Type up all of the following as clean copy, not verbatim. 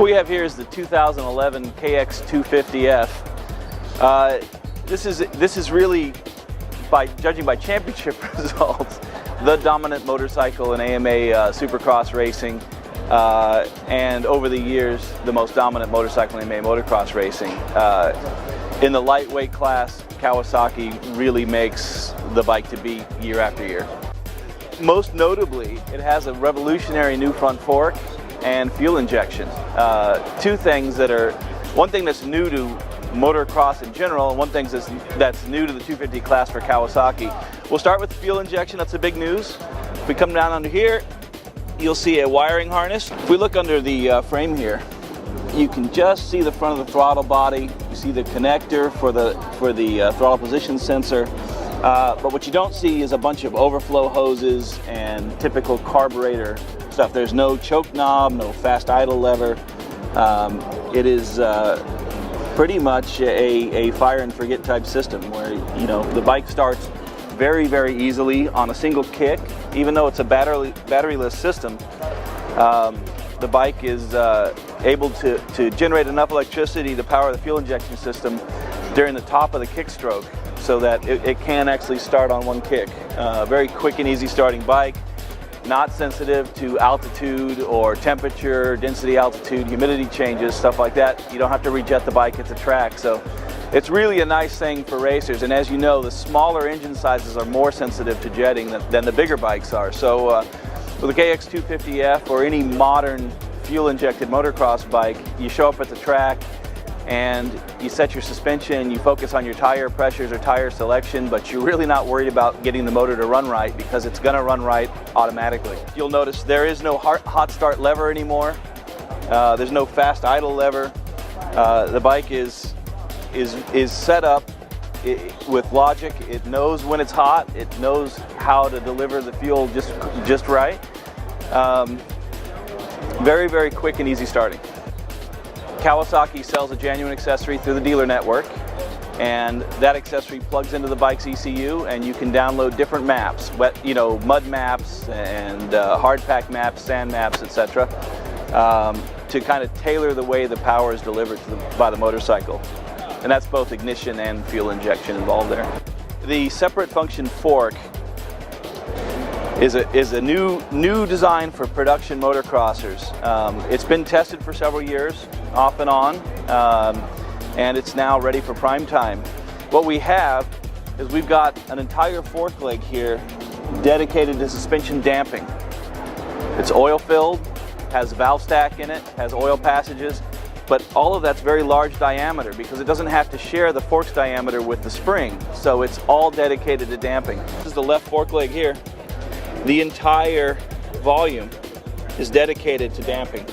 What we have here is the 2011 KX250F. This is really, judging by championship results, the dominant motorcycle in AMA Supercross racing, and over the years, the most dominant motorcycle in AMA motocross racing. In the lightweight class, Kawasaki really makes the bike to beat year after year. Most notably, it has a revolutionary new front fork and fuel injection. Two things that are, one thing that's new to motocross in general, and one thing that's new to the 250 class for Kawasaki. We'll start with the fuel injection. That's the big news. If we come down under here, you'll see a wiring harness. If we look under the frame here, you can just see the front of the throttle body. You see the connector for the throttle position sensor. But what you don't see is a bunch of overflow hoses and typical carburetor stuff. There's no choke knob, no fast idle lever. It is pretty much a fire and forget type system where, you know, the bike starts very, very easily on a single kick. Even though it's a batteryless system, the bike is able to generate enough electricity to power the fuel injection system during the top of the kick stroke so that it can actually start on one kick. Very quick and easy starting bike, not sensitive to altitude or temperature, density, altitude, humidity changes, stuff like that. You don't have to rejet the bike at the track. So it's really a nice thing for racers. And as you know, the smaller engine sizes are more sensitive to jetting than the bigger bikes are. So with the KX250F or any modern fuel injected motocross bike, you show up at the track and you set your suspension, you focus on your tire pressures or tire selection, but you're really not worried about getting the motor to run right because it's going to run right automatically. You'll notice there is no hot start lever anymore. There's no fast idle lever. The bike is set up with logic. It knows when it's hot. It knows how to deliver the fuel just right. Very, very quick and easy starting. Kawasaki sells a genuine accessory through the dealer network, and that accessory plugs into the bike's ECU, and you can download different maps, mud maps and hard pack maps, sand maps, etc., to kind of tailor the way the power is delivered by the motorcycle. And that's both ignition and fuel injection involved there. The separate function fork is a new design for production motocrossers. It's been tested for several years, off and on, and it's now ready for prime time. What we have is we've got an entire fork leg here dedicated to suspension damping. It's oil filled, has a valve stack in it, has oil passages, but all of that's very large diameter because it doesn't have to share the fork's diameter with the spring, so it's all dedicated to damping. This is the left fork leg here. The entire volume is dedicated to damping.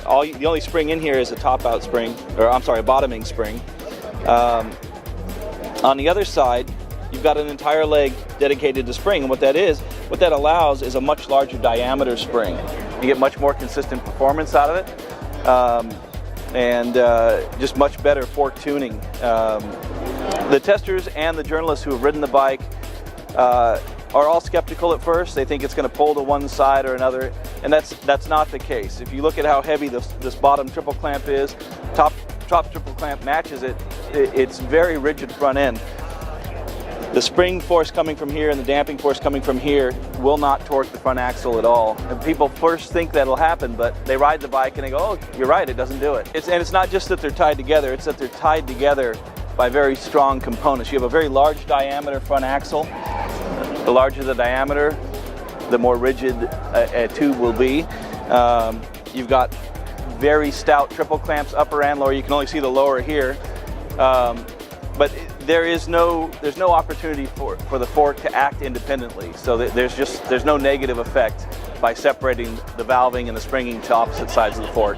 The only spring in here is a top-out spring, or I'm sorry, a bottoming spring. On the other side, you've got an entire leg dedicated to spring, and what that allows is a much larger diameter spring. You get much more consistent performance out of it, and just much better fork tuning. The testers and the journalists who have ridden the bike are all skeptical at first. They think it's going to pull to one side or another, and that's not the case. If you look at how heavy this bottom triple clamp is, top triple clamp matches it. It's very rigid front end. The spring force coming from here and the damping force coming from here will not torque the front axle at all. And people first think that'll happen, but they ride the bike and they go, oh, you're right, it doesn't do it. And it's not just that they're tied together, it's that they're tied together by very strong components. You have a very large diameter front axle. The larger the diameter, the more rigid a tube will be. You've got very stout triple clamps, upper and lower. You can only see the lower here. But there's no opportunity for the fork to act independently. So there's no negative effect by separating the valving and the springing to opposite sides of the fork.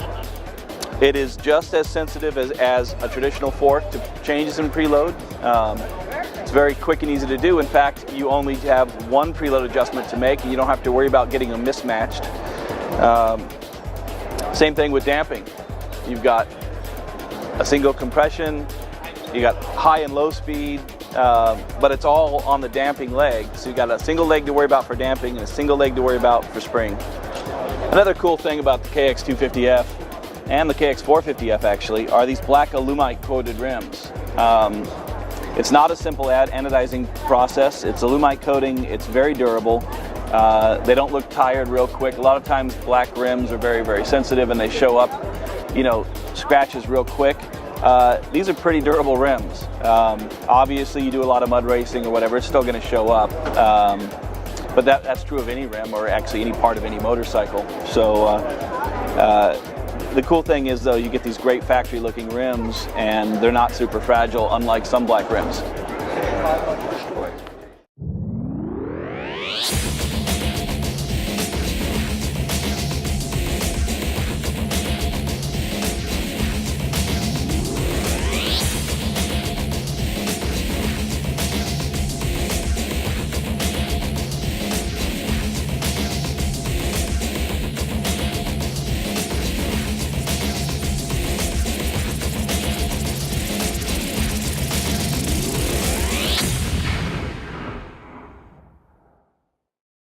It is just as sensitive as a traditional fork to changes in preload. It's very quick and easy to do. In fact, you only have one preload adjustment to make, and you don't have to worry about getting them mismatched. Same thing with damping. You've got a single compression, you got high and low speed, but it's all on the damping leg. So you've got a single leg to worry about for damping and a single leg to worry about for spring. Another cool thing about the KX250F and the KX450F actually are these black alumite coated rims. It's not a simple anodizing process. It's alumite coating. It's very durable. They don't look tired real quick. A lot of times black rims are very, very sensitive and they show up, scratches real quick. These are pretty durable rims. Obviously you do a lot of mud racing or whatever, it's still going to show up. But that's true of any rim or actually any part of any motorcycle. So the cool thing is though, you get these great factory looking rims and they're not super fragile, unlike some black rims.